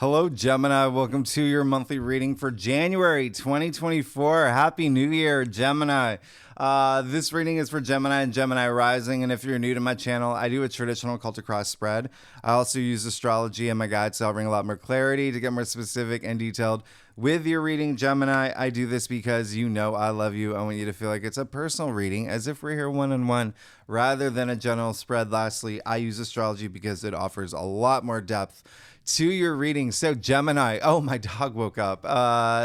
Hello, Gemini. Welcome to your monthly reading for January 2024. Happy New Year, Gemini. This reading is for Gemini and Gemini rising. And if you're new to my channel, I do a traditional cult to cross spread. I also use astrology and my guides to help bring a lot more clarity to get more specific and detailed with your reading, Gemini. I do this because you know I love you. I want you to feel like it's a personal reading, as if we're here one-on-one, rather than a general spread. Lastly, I use astrology because it offers a lot more depth to your reading. So Gemini, oh, my dog woke up.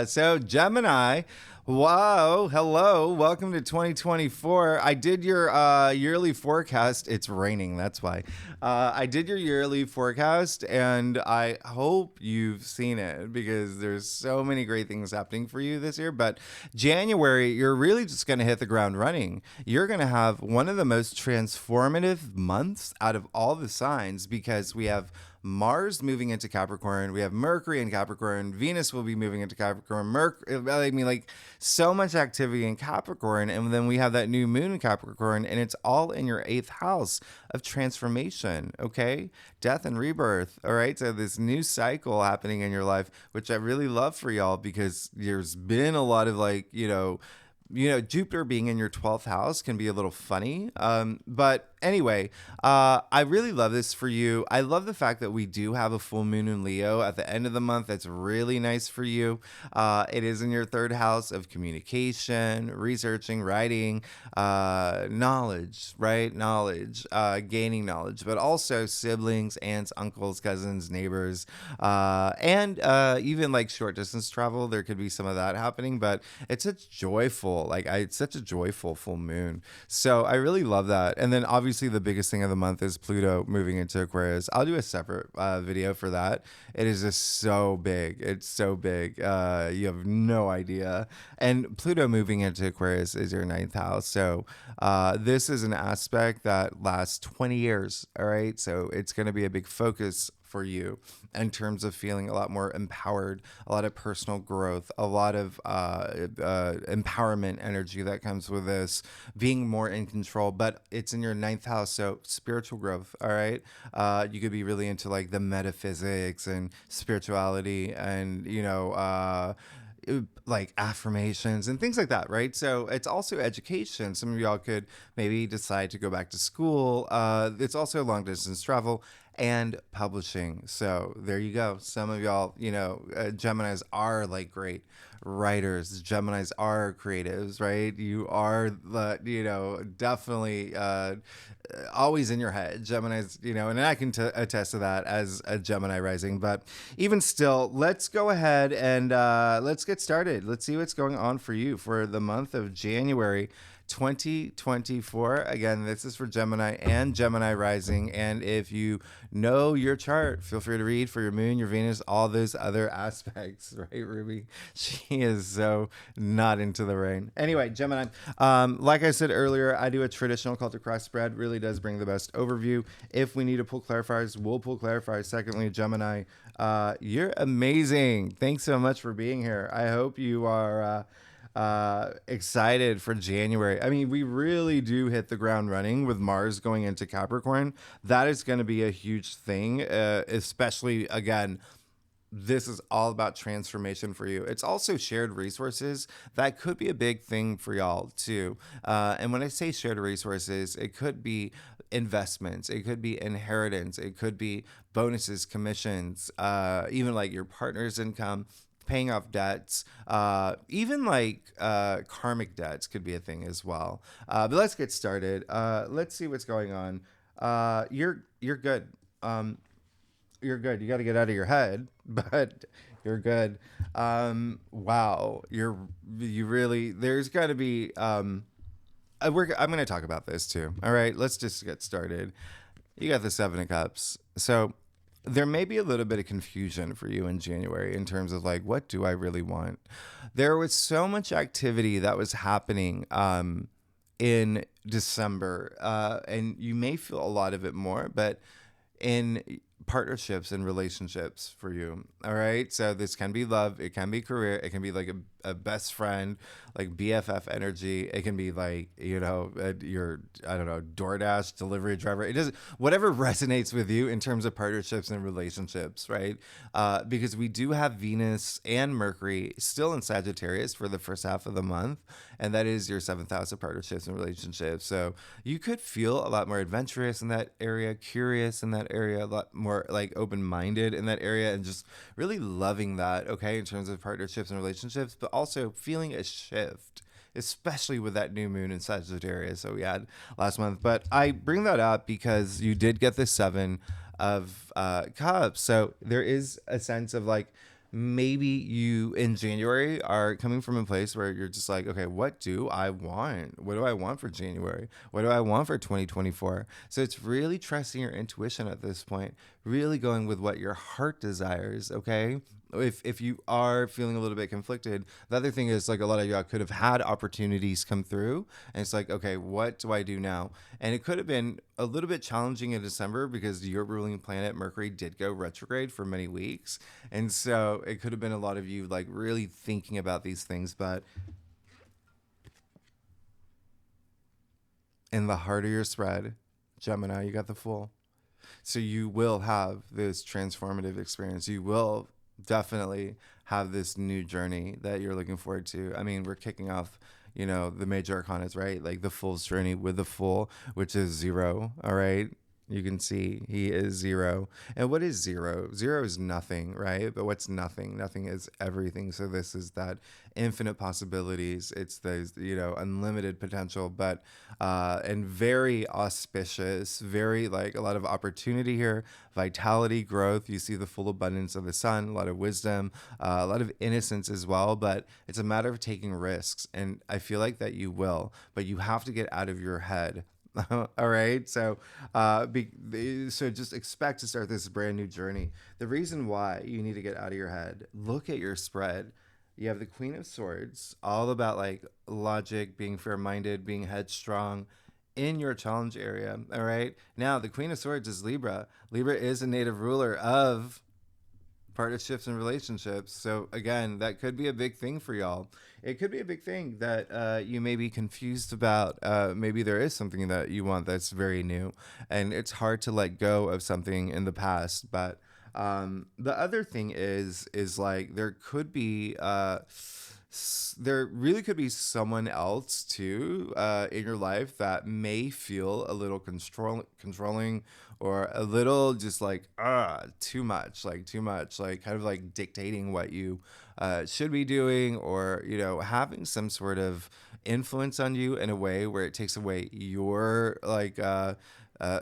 So Gemini, wow, hello, welcome to 2024. I did your yearly forecast. It's raining, that's why. I did your yearly forecast, and I hope you've seen it because there's so many great things happening for you this year. But January, you're really just going to hit the ground running. You're going to have one of the most transformative months out of all the signs, because we have Mars moving into Capricorn. We have Mercury in Capricorn. Venus will be moving into Capricorn. Like so much activity in Capricorn. And then we have that new moon in Capricorn, and it's all in your 8th house of transformation. Okay. Death and rebirth. All right. So this new cycle happening in your life, which I really love for y'all, because there's been a lot of Jupiter being in your 12th house can be a little funny. But anyway, I really love this for you. I love the fact that we do have a full moon in Leo at the end of the month. That's really nice for you. It is in your 3rd house of communication, researching, writing, knowledge, right? Knowledge, gaining knowledge, but also siblings, aunts, uncles, cousins, neighbors, and even like short distance travel. There could be some of that happening, but it's it's such a joyful full moon. So I really love that. And then obviously the biggest thing of the month is Pluto moving into Aquarius. I'll do a separate video for that. It is just so big. It's so big. You have no idea. And Pluto moving into Aquarius is your 9th house. So this is an aspect that lasts 20 years. All right. So it's going to be a big focus for you in terms of feeling a lot more empowered, a lot of personal growth, a lot of empowerment energy that comes with this, being more in control. But it's in your 9th house, so spiritual growth. All right, you could be really into like the metaphysics and spirituality, and like affirmations and things like that, right? So it's also education. Some of y'all could maybe decide to go back to school. It's also long distance travel and publishing. So there you go. Some of y'all, Geminis are like great writers. Geminis are creatives, right? You are definitely always in your head. Geminis, and I can attest to that as a Gemini rising. But even still, let's go ahead and let's get started. Let's see what's going on for you for the month of January 2024. Again, this is for Gemini and Gemini rising. And if you know your chart, feel free to read for your moon, your Venus, all those other aspects, right, Ruby? She is so not into the rain. Anyway, Gemini, like I said earlier, I do a traditional cult to cross spread. Really does bring the best overview. If we need to pull clarifiers, we'll pull clarifiers. Secondly, Gemini, you're amazing. Thanks so much for being here. I hope you are excited for January. I mean, we really do hit the ground running with Mars going into Capricorn. That is going to be a huge thing, especially, again, this is all about transformation for you. It's also shared resources. That could be a big thing for y'all too. And when I say shared resources, it could be investments, it could be inheritance, it could be bonuses, commissions, even like your partner's income, paying off debts, even like karmic debts could be a thing as well. But let's get started. Let's see what's going on. You're good. You're good. You got to get out of your head, but you're good. Wow. You really, there's got to be, I'm going to talk about this too. All right, let's just get started. You got the 7 of Cups. So there may be a little bit of confusion for you in January in terms of like, what do I really want? There was so much activity that was happening in December, and you may feel a lot of it more, but in partnerships and relationships for you. All right. So this can be love. It can be career. It can be like a best friend, like BFF energy. It can be like, your, I don't know, DoorDash delivery driver. It doesn't, whatever resonates with you in terms of partnerships and relationships, right? Because we do have Venus and Mercury still in Sagittarius for the first half of the month. And that is your seventh house of partnerships and relationships. So you could feel a lot more adventurous in that area, curious in that area, a lot more like open-minded in that area, and just really loving that, okay, in terms of partnerships and relationships, but also feeling a shift, especially with that new moon in Sagittarius that we had last month. But I bring that up because you did get the Seven of Cups. So there is a sense of like, maybe you in January are coming from a place where you're just like, okay, what do I want? What do I want for January? What do I want for 2024? So it's really trusting your intuition at this point, really going with what your heart desires, okay? If you are feeling a little bit conflicted, the other thing is like a lot of y'all could have had opportunities come through, and it's like, okay, what do I do now? And it could have been a little bit challenging in December because your ruling planet Mercury did go retrograde for many weeks, and so it could have been a lot of you like really thinking about these things. But in the heart of your spread, Gemini, you got the Fool. So you will have this transformative experience. You will definitely have this new journey that you're looking forward to. I mean, we're kicking off, the major arcanas, right? Like the Fool's journey with the Fool, which is 0. All right. You can see he is 0. And what is 0? 0 is nothing, right? But what's nothing? Nothing is everything. So this is that infinite possibilities. It's the, unlimited potential, but, and very auspicious, very like a lot of opportunity here, vitality, growth. You see the full abundance of the sun, a lot of wisdom, a lot of innocence as well, but it's a matter of taking risks. And I feel like that you will, but you have to get out of your head. All right. So, so just expect to start this brand new journey. The reason why you need to get out of your head, look at your spread. You have the Queen of Swords, all about like logic, being fair-minded, being headstrong in your challenge area. All right. Now, the Queen of Swords is Libra. Libra is a native ruler of partnerships and relationships. So again, that could be a big thing for y'all. It could be a big thing that you may be confused about. Maybe there is something that you want that's very new, and it's hard to let go of something in the past. But the other thing is like there could be there really could be someone else too in your life that may feel a little controlling, or a little just like too much, like kind of like dictating what you should be doing, or having some sort of influence on you in a way where it takes away your like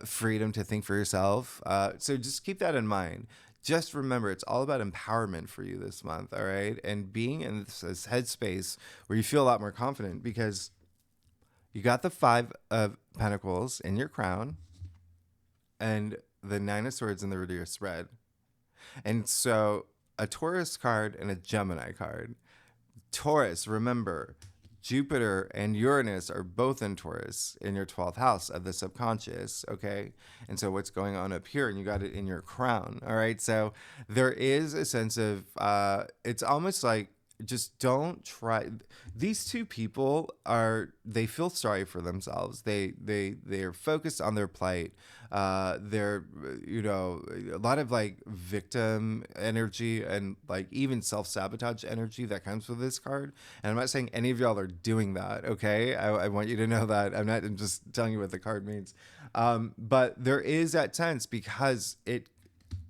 freedom to think for yourself. So just keep that in mind. Just remember, it's all about empowerment for you this month, all right? And being in this headspace where you feel a lot more confident, because you got the 5 of Pentacles in your crown and the 9 of Swords in the root of your spread. And so a Taurus card and a Gemini card. Taurus, remember, Jupiter and Uranus are both in Taurus in your 12th house of the subconscious, okay? And so what's going on up here, and you got it in your crown, all right? So there is a sense of, it's almost like, just don't try. These two people they feel sorry for themselves. They're focused on their plight. They're, a lot of like victim energy and like even self-sabotage energy that comes with this card. And I'm not saying any of y'all are doing that, okay? I want you to know that. I'm just telling you what the card means. But there is that sense, because it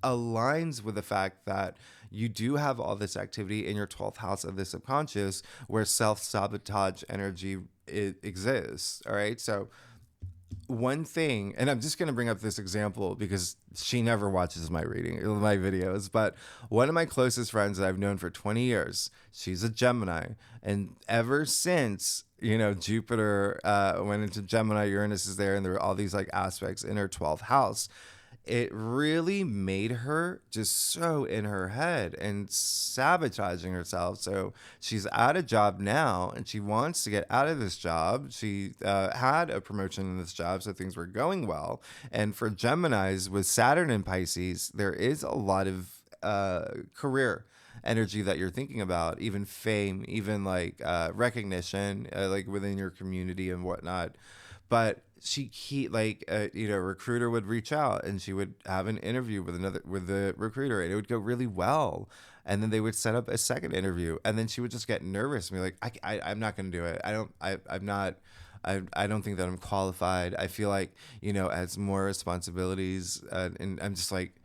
aligns with the fact that you do have all this activity in your 12th house of the subconscious where self-sabotage energy exists. All right. So one thing, and I'm just going to bring up this example because she never watches my videos, but one of my closest friends that I've known for 20 years, she's a Gemini. And ever since, Jupiter went into Gemini, Uranus is there, and there are all these like aspects in her 12th house. it really made her just so in her head and sabotaging herself. So she's at a job now and she wants to get out of this job. She had a promotion in this job, so things were going well. And for Geminis with Saturn in Pisces, there is a lot of career energy that you're thinking about, even fame, even like recognition, like within your community and whatnot. But a recruiter would reach out and she would have an interview with the recruiter, and it would go really well. And then they would set up a second interview, and then she would just get nervous and be like, I'm not going to do it. I'm not. I don't think that I'm qualified. I feel like, as more responsibilities, and I'm just like,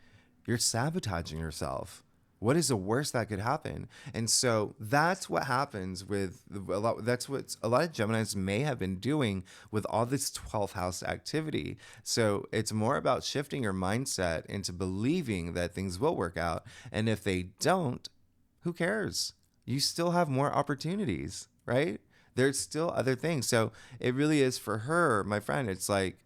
you're sabotaging yourself. What is the worst that could happen? And so that's what happens with a lot. That's what a lot of Geminis may have been doing with all this 12th house activity. So it's more about shifting your mindset into believing that things will work out. And if they don't, who cares? You still have more opportunities, right? There's still other things. So it really is for her, my friend. It's like,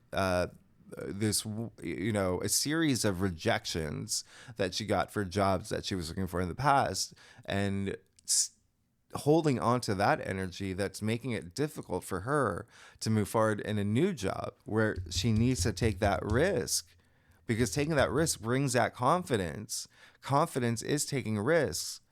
this, a series of rejections that she got for jobs that she was looking for in the past, and holding on to that energy that's making it difficult for her to move forward in a new job where she needs to take that risk, because taking that risk brings that confidence. Confidence is taking risks.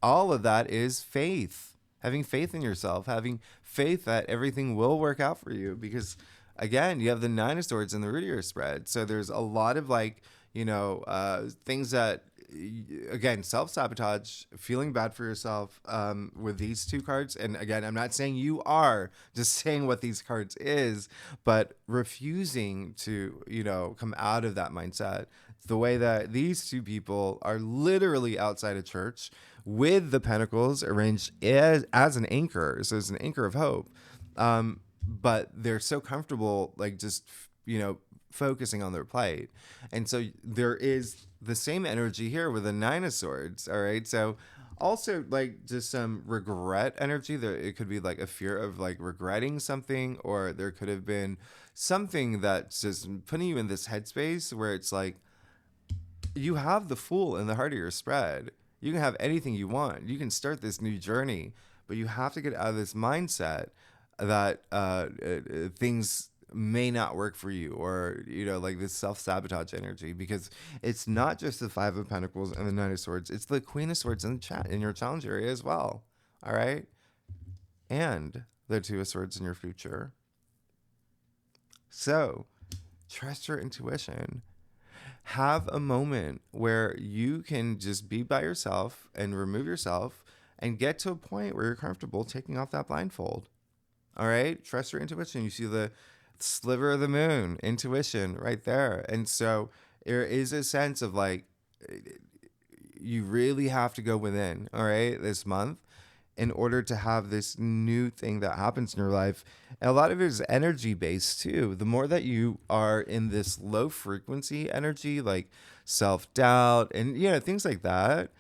All of that is faith, having faith in yourself, having faith that everything will work out for you, because again, you have the Nine of Swords in the root of your spread. So there's a lot of things that, again, self-sabotage, feeling bad for yourself with these two cards. And again, I'm not saying you are, just saying what these cards is, but refusing to, come out of that mindset. The way that these two people are literally outside of church with the pentacles arranged as an anchor. So it's an anchor of hope. But they're so comfortable, like just, focusing on their plight. And so there is the same energy here with the Nine of Swords. All right. So also like just some regret energy there. It could be like a fear of like regretting something, or there could have been something that's just putting you in this headspace where it's like, you have the Fool in the heart of your spread. You can have anything you want. You can start this new journey, but you have to get out of this mindset that things may not work for you, or like this self-sabotage energy, because it's not just the Five of Pentacles and the Nine of Swords, it's the Queen of Swords in your challenge area as well. All right, and the Two of Swords in your future. So trust your intuition. Have a moment where you can just be by yourself and remove yourself and get to a point where you're comfortable taking off that blindfold. All right. Trust your intuition. You see the sliver of the moon, intuition right there. And so there is a sense of like, you really have to go within, all right, this month in order to have this new thing that happens in your life. And a lot of it is energy based too. The more that you are in this low frequency energy, like self-doubt and, things like that,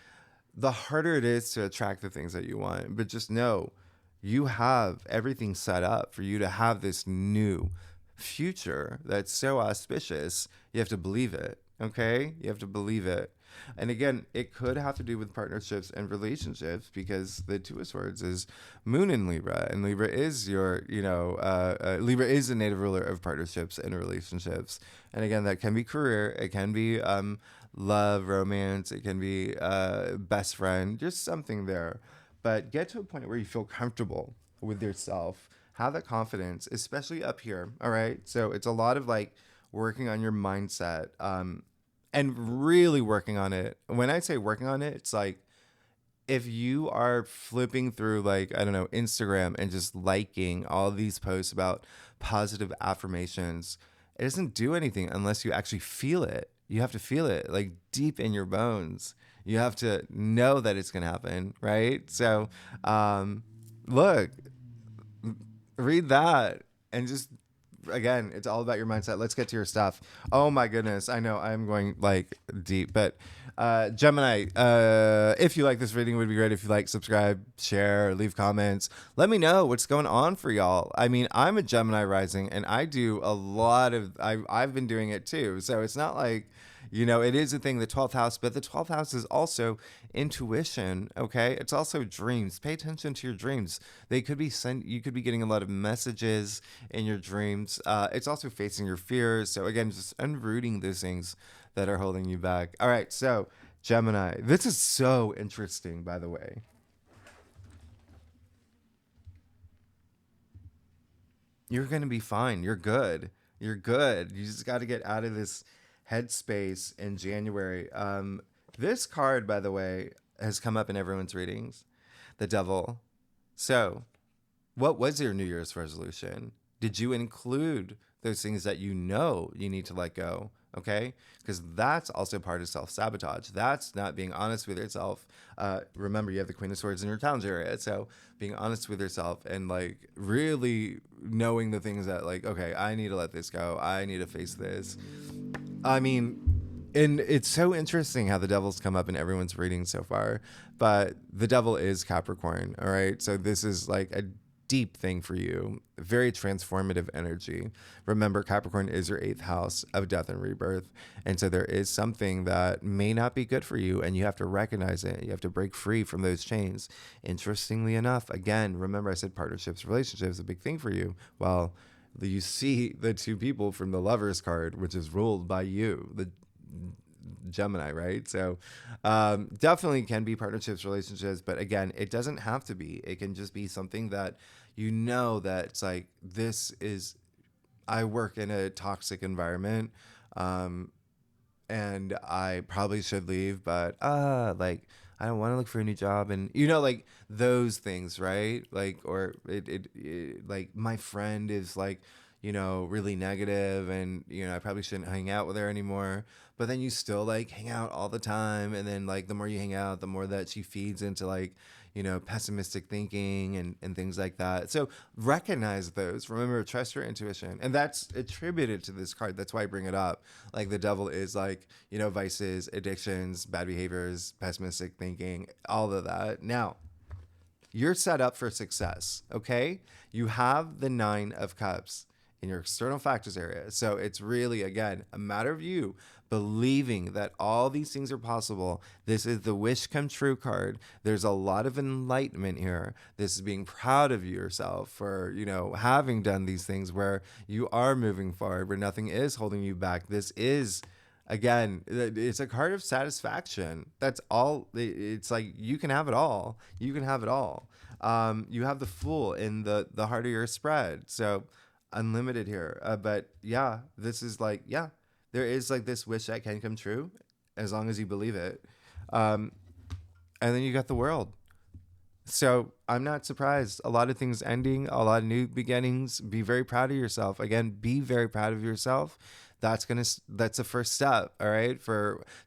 the harder it is to attract the things that you want. But just know, you have everything set up for you to have this new future that's so auspicious. You have to believe it, okay? You have to believe it. And again, it could have to do with partnerships and relationships, because the Two of Swords is Moon in Libra, and Libra is your, Libra is the native ruler of partnerships and relationships. And again, that can be career, it can be love, romance, it can be best friend, just something there. But get to a point where you feel comfortable with yourself. Have that confidence, especially up here. All right. So it's a lot of like working on your mindset and really working on it. When I say working on it, it's like if you are flipping through, like, I don't know, Instagram and just liking all these posts about positive affirmations, it doesn't do anything unless you actually feel it. You have to feel it like deep in your bones. You have to know that it's going to happen, right? So, look, read that and just, again, it's all about your mindset. Let's get to your stuff. Oh my goodness. I know I'm going like deep, but Gemini, if you like this reading, it would be great if you like, subscribe, share, leave comments. Let me know what's going on for y'all. I mean, I'm a Gemini rising, and I do a lot of, I've been doing it too. So it's not like, it is a thing, the 12th house, but the 12th house is also intuition, okay? It's also dreams. Pay attention to your dreams. They could be you could be getting a lot of messages in your dreams. It's also facing your fears. So again, just unrooting those things that are holding you back. All right, so Gemini. This is so interesting, by the way. You're going to be fine. You're good. You're good. You just got to get out of this headspace in January. This card, by the way, has come up in everyone's readings. The Devil. So, what was your New Year's resolution? Did you include those things that you know you need to let go? Okay? Because that's also part of self-sabotage. That's not being honest with yourself. Remember, you have the Queen of Swords in your challenge area. So being honest with yourself and like really knowing the things that like, okay, I need to let this go. I need to face this. I mean, and it's so interesting how the Devil's come up in everyone's reading so far. But the Devil is Capricorn. All right. So this is like a deep thing for you, very transformative energy. Remember, Capricorn is your 8th house of death and rebirth. And so there is something that may not be good for you, and you have to recognize it. You have to break free from those chains. Interestingly enough, again, remember I said partnerships, relationships, a big thing for you. Well, you see the two people from the Lovers card, which is ruled by you, the Gemini, right? So definitely can be partnerships, relationships, but again, it doesn't have to be. It can just be something that that it's like, I work in a toxic environment, and I probably should leave, but like I don't want to look for a new job, and like those things, right? Like, or it like my friend is like, really negative, and I probably shouldn't hang out with her anymore. But then you still like hang out all the time, and then like the more you hang out, the more that she feeds into like pessimistic thinking and things like that. So recognize those. Remember, trust your intuition, and that's attributed to this card. That's why I bring it up. Like the Devil is like vices, addictions, bad behaviors, pessimistic thinking, all of that. Now, you're set up for success. Okay, you have the 9 of Cups in your external factors area. So it's really, again, a matter of you believing that all these things are possible. This is the wish come true card. There's a lot of enlightenment here. This is being proud of yourself for, having done these things where you are moving forward, where nothing is holding you back. This is, again, it's a card of satisfaction. That's all. It's like you can have it all. You can have it all. You have the Fool in the heart of your spread. So unlimited here. But yeah, this is like, yeah, there is like this wish that can come true as long as you believe it. And then you got the World. So I'm not surprised. A lot of things ending, a lot of new beginnings. Be very proud of yourself. Again, be very proud of yourself. That's the first step. All right.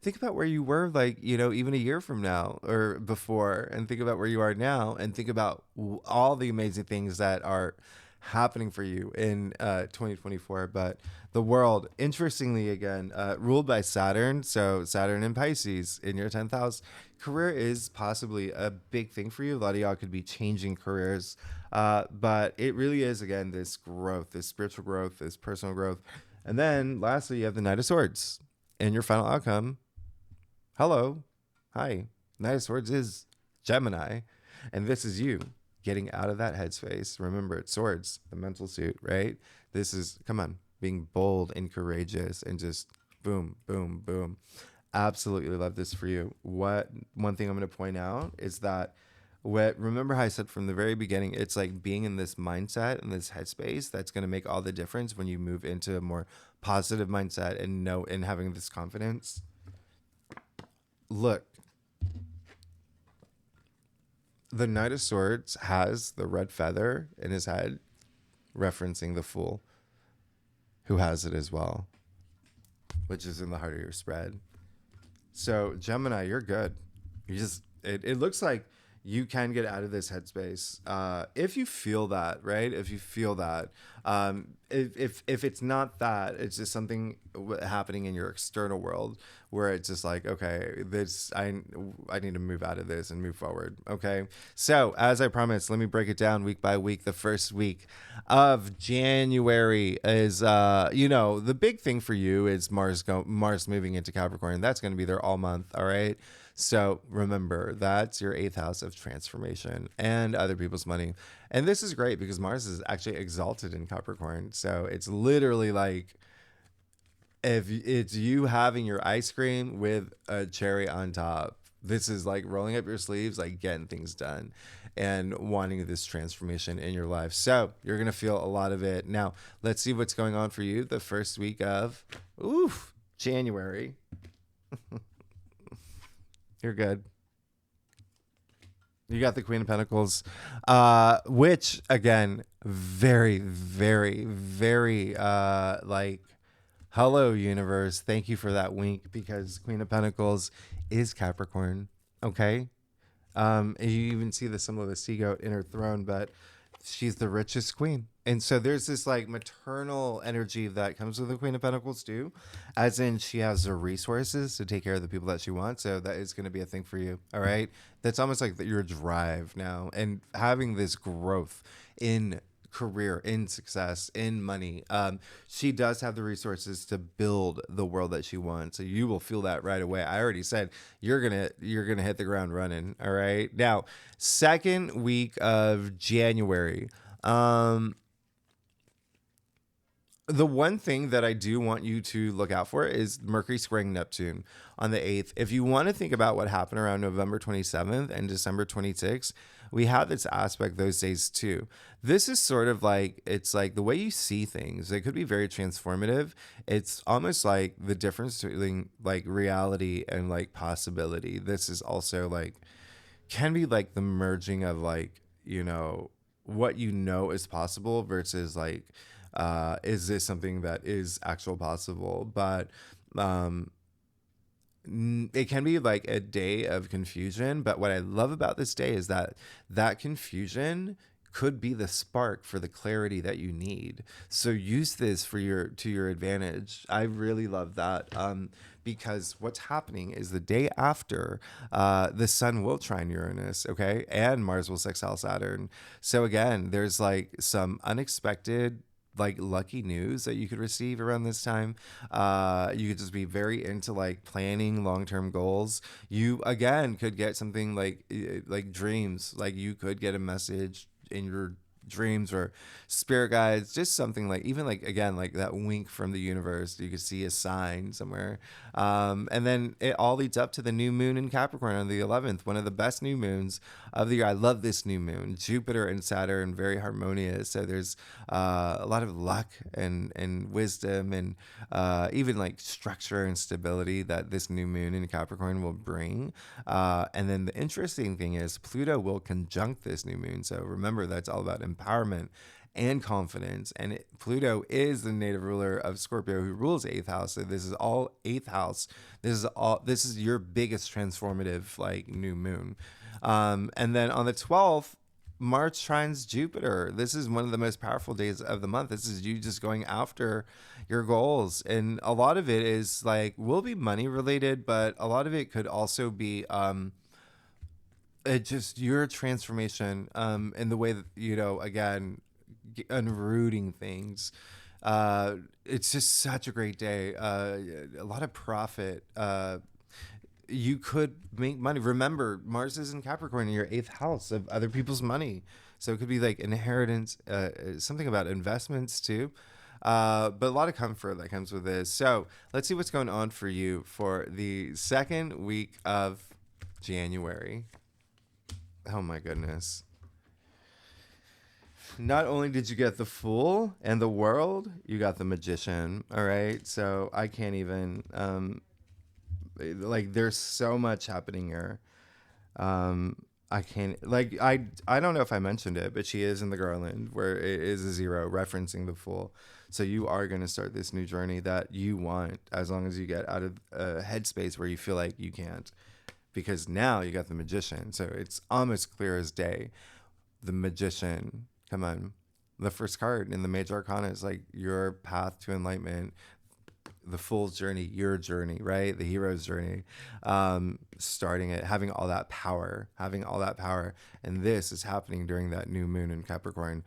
Think about where you were, like, even a year from now or before, and think about where you are now, and think about all the amazing things that are happening for you in 2024. But the World, interestingly, again, ruled by Saturn. So Saturn in Pisces in your 10th house. Career is possibly a big thing for you. A lot of y'all could be changing careers. But it really is, again, this growth, this spiritual growth, this personal growth. And then lastly, you have the Knight of Swords in your final outcome. Hello. Hi. Knight of Swords is Gemini. And this is you getting out of that headspace. Remember, it's swords, the mental suit, right? This is, come on, being bold and courageous and just boom, boom, boom. Absolutely love this for you. One thing I'm going to point out is that remember how I said from the very beginning, it's like being in this mindset and this headspace that's going to make all the difference when you move into a more positive mindset and having this confidence. Look, the Knight of Swords has the red feather in his head, referencing the Fool, who has it as well, which is in the heart of your spread. So Gemini, you're good. It looks like you can get out of this headspace if you feel that, right? If you feel that, if it's not that, it's just something happening in your external world where it's just like, okay, this I need to move out of this and move forward. Okay, so as I promised, let me break it down week by week. The first week of January is the big thing for you is Mars moving into Capricorn. That's going to be there all month. All right. So remember, that's your 8th house of transformation and other people's money. And this is great because Mars is actually exalted in Capricorn. So it's literally like if it's you having your ice cream with a cherry on top. This is like rolling up your sleeves, like getting things done and wanting this transformation in your life. So you're going to feel a lot of it. Now, let's see what's going on for you the first week of January. You're good. You got the Queen of Pentacles, which again, very, very, very like, hello universe. Thank you for that wink because Queen of Pentacles is Capricorn. Okay. You even see the symbol of the sea goat in her throne, but she's the richest queen. And so there's this like maternal energy that comes with the Queen of Pentacles too, as in she has the resources to take care of the people that she wants. So that is going to be a thing for you. All right. That's almost like your drive now and having this growth in career, in success, in money. She does have the resources to build the world that she wants. So you will feel that right away. I already said you're gonna hit the ground running. All right. Now, second week of January. The one thing that I do want you to look out for is Mercury squaring Neptune on the 8th. If you want to think about what happened around November 27th and December 26th, we have this aspect those days too. This is sort of like, it's like the way you see things. It could be very transformative. It's almost like the difference between like reality and like possibility. This is also like, can be like the merging of like, what is possible versus like, is this something that is actual possible? But it can be like a day of confusion. But what I love about this day is that confusion could be the spark for the clarity that you need. So use this to your advantage. I really love that. Because what's happening is the day after, the sun will trine Uranus, okay? And Mars will sextile Saturn. So again, there's like some unexpected like lucky news that you could receive around this time. You could just be very into like planning long-term goals. You again could get something like dreams. Like you could get a message in your dreams or spirit guides, just something like, even like, again, like that wink from the universe. You could see a sign somewhere. And then it all leads up to the new moon in Capricorn on the 11th, one of the best new moons of the year. I love this new moon. Jupiter and Saturn, very harmonious. So there's a lot of luck and wisdom and even like structure and stability that this new moon in Capricorn will bring. And then the interesting thing is Pluto will conjunct this new moon. So remember, that's all about empowerment and confidence. And Pluto is the native ruler of Scorpio, who rules 8th house. So this is all 8th house. This is your biggest transformative like new moon. And then on the 12th, Mars trines Jupiter. This is one of the most powerful days of the month. This is you just going after your goals. And a lot of it is like, will be money related, but a lot of it could also be, just your transformation in the way that, again, unrooting things. It's just such a great day. A lot of profit. You could make money. Remember, Mars is in Capricorn in your 8th house of other people's money. So it could be like inheritance, something about investments too. But a lot of comfort that comes with this. So let's see what's going on for you for the second week of January. Oh my goodness. Not only did you get the Fool and the World, you got the Magician. All right. So I can't even, like, there's so much happening here. I can't, like, I don't know if I mentioned it, but she is in the Garland where it is a 0 referencing the Fool. So you are going to start this new journey that you want, as long as you get out of a headspace where you feel like you can't. because now you got the Magician. So it's almost clear as day. The Magician, come on. The first card in the Major Arcana is like your path to enlightenment, the Fool's journey, your journey, right? The hero's journey, starting it, having all that power. And this is happening during that new moon in Capricorn,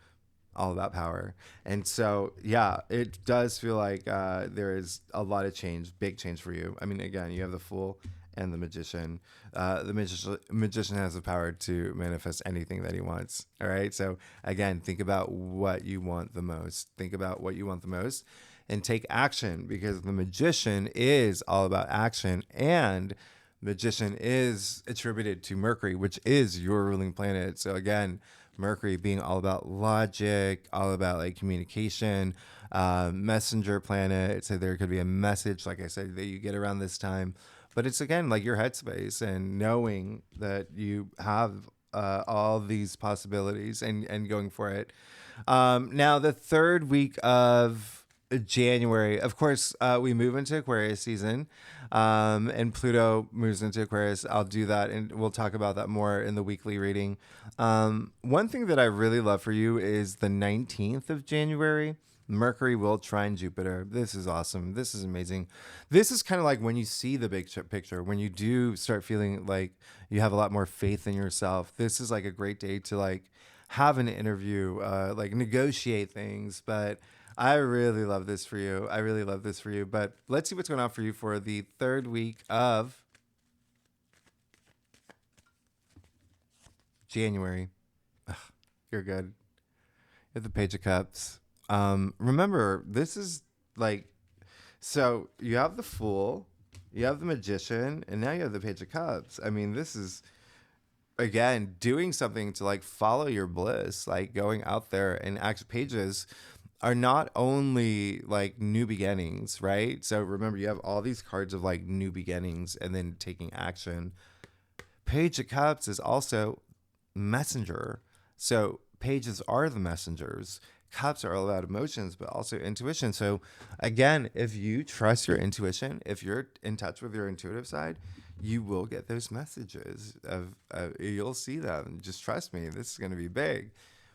all about power. And so, yeah, it does feel like there is a lot of change, big change for you. I mean, again, you have the Fool and the Magician. Magician has the power to manifest anything that he wants. All right. So again, think about what you want the most. And take action, because the Magician is all about action, and Magician is attributed to Mercury, which is your ruling planet. So again, Mercury being all about logic, all about like communication, messenger planet. So there could be a message, like I said, that you get around this time. But it's again like your headspace and knowing that you have all these possibilities and going for it. Now, the third week of January, of course, we move into Aquarius season, and Pluto moves into Aquarius. I'll do that, and we'll talk about that more in the weekly reading. One thing that I really love for you is the 19th of January. Mercury will trine Jupiter. This is awesome. This is amazing. This is kind of like when you see the big picture, when you do start feeling like you have a lot more faith in yourself. This is like a great day to like have an interview, like negotiate things. But I really love this for you. But let's see what's going on for you for the third week of January. Ugh, you're good. You have the Page of Cups. Remember, this is like, so you have the Fool, you have the Magician, and now you have the Page of Cups. I mean, this is, again, doing something to like follow your bliss, like going out there and pages are not only like new beginnings, right? So remember, you have all these cards of like new beginnings and then taking action. Page of Cups is also messenger. So pages are the messengers. Cups are all about emotions, but also intuition. So again, if you trust your intuition, if you're in touch with your intuitive side, you will get those messages you'll see them. Just trust me, this is going to be big.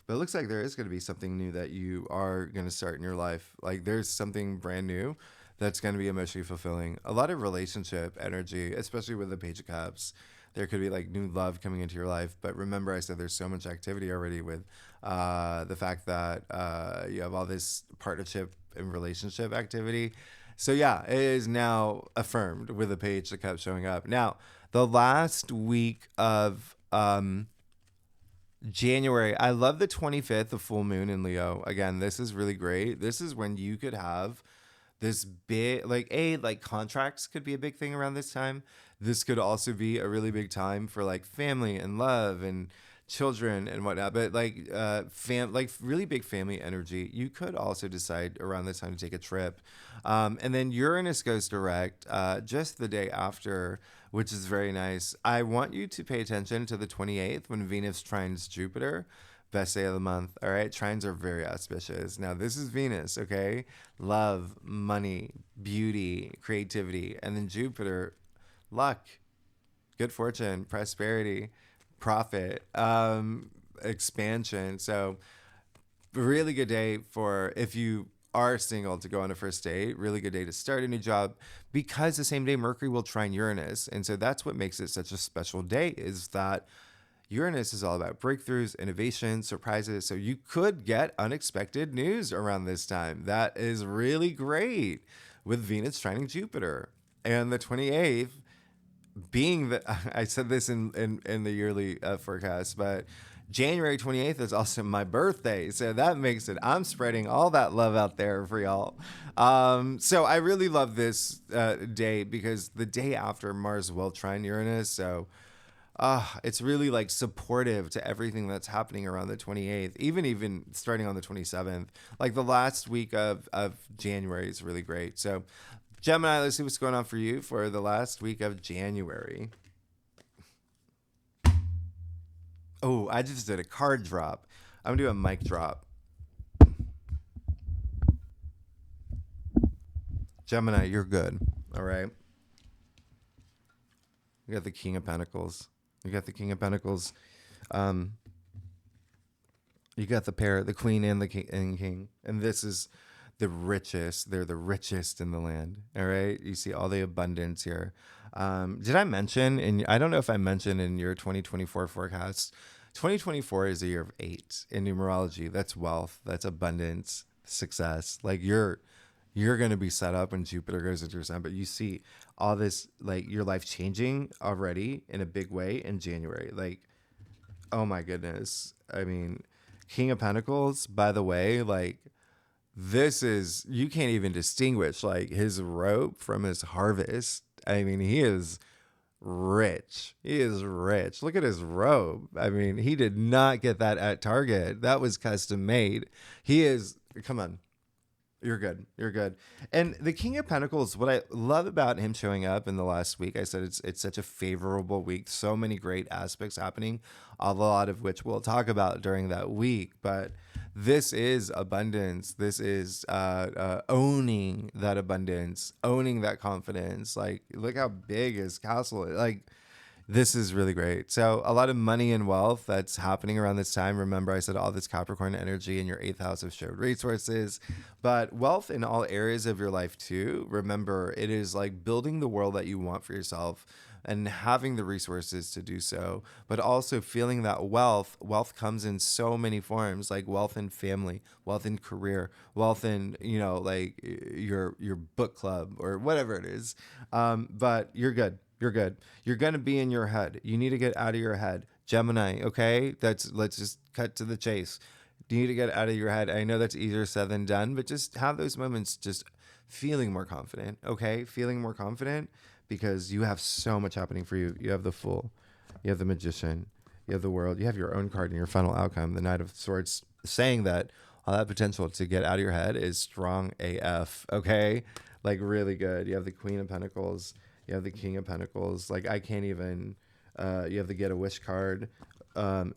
But it looks like there is going to be something new that you are going to start in your life. Like there's something brand new that's going to be emotionally fulfilling. A lot of relationship energy, especially with the Page of Cups. There could be like new love coming into your life. But remember, I said there's so much activity already with the fact that you have all this partnership and relationship activity. So yeah, it is now affirmed with the Page of Cups showing up. Now, the last week of January, I love the 25th, the full moon in Leo. Again, this is really great. This is when you could have this big, like contracts could be a big thing around this time. This could also be a really big time for like family and love and children and whatnot. But like like really big family energy. You could also decide around this time to take a trip. And then Uranus goes direct just the day after, which is very nice. I want you to pay attention to the 28th when Venus trines Jupiter. Best day of the month. All right. Trines are very auspicious. Now, this is Venus, okay? Love, money, beauty, creativity. And then Jupiter, luck, good fortune, prosperity, profit, expansion. So, really good day for if you are single to go on a first date. Really good day to start a new job, because the same day Mercury will trine Uranus. And so that's what makes it such a special day, is that Uranus is all about breakthroughs, innovation, surprises. So you could get unexpected news around this time. That is really great with Venus trining Jupiter. And the 28th being that, I said this in the yearly forecast, but January 28th is also my birthday. So that makes it, I'm spreading all that love out there for y'all. So I really love this day, because the day after Mars will trine Uranus. So it's really like supportive to everything that's happening around the 28th, even starting on the 27th. Like the last week of January is really great. So Gemini, let's see what's going on for you for the last week of January. Oh, I just did a card drop. I'm going to do a mic drop. Gemini, you're good. All right. You got the King of Pentacles. You got the King of Pentacles. You got the pair, the Queen and the King. And this is the richest. They're the richest in the land. All right. You see all the abundance here. Did I mention, and I don't know if I mentioned in your 2024 forecast, 2024 is a year of 8 in numerology. That's wealth. That's abundance, success. Like you're going to be set up when Jupiter goes into your sign, but you see all this, like your life changing already in a big way in January. Like, oh my goodness. I mean, King of Pentacles, by the way, like this is, you can't even distinguish like his rope from his harvest. I mean, he is rich. He is rich. Look at his robe. I mean, he did not get that at Target. That was custom made. He is, come on. You're good. You're good. And the King of Pentacles, what I love about him showing up in the last week, I said it's such a favorable week. So many great aspects happening, a lot of which we'll talk about during that week. But this is abundance. This is owning that abundance, owning that confidence. Like, look how big his castle is. Like, this is really great. So a lot of money and wealth that's happening around this time. Remember, I said all this Capricorn energy in your 8th house of shared resources, but wealth in all areas of your life too. Remember, it is like building the world that you want for yourself and having the resources to do so, but also feeling that wealth. Wealth comes in so many forms, like wealth in family, wealth in career, wealth in, like your book club or whatever it is. But you're good. You're good. You're going to be in your head. You need to get out of your head. Gemini, okay? Let's just cut to the chase. You need to get out of your head. I know that's easier said than done, but just have those moments just feeling more confident, okay? Feeling more confident because you have so much happening for you. You have the Fool. You have the Magician. You have the World. You have your own card in your final outcome, the Knight of Swords, saying that all that potential to get out of your head is strong AF, okay? Like really good. You have the Queen of Pentacles. You have the King of Pentacles. Like I can't even. You have the Get a Wish card.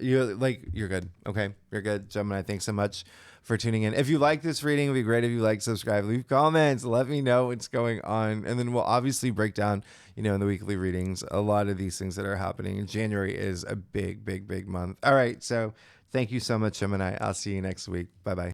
You're good. Okay, you're good. Gemini, thanks so much for tuning in. If you like this reading, it'd be great if you like, subscribe, leave comments, let me know what's going on, and then we'll obviously break down, in the weekly readings, a lot of these things that are happening. January is a big, big, big month. All right, so thank you so much, Gemini. I'll see you next week. Bye bye.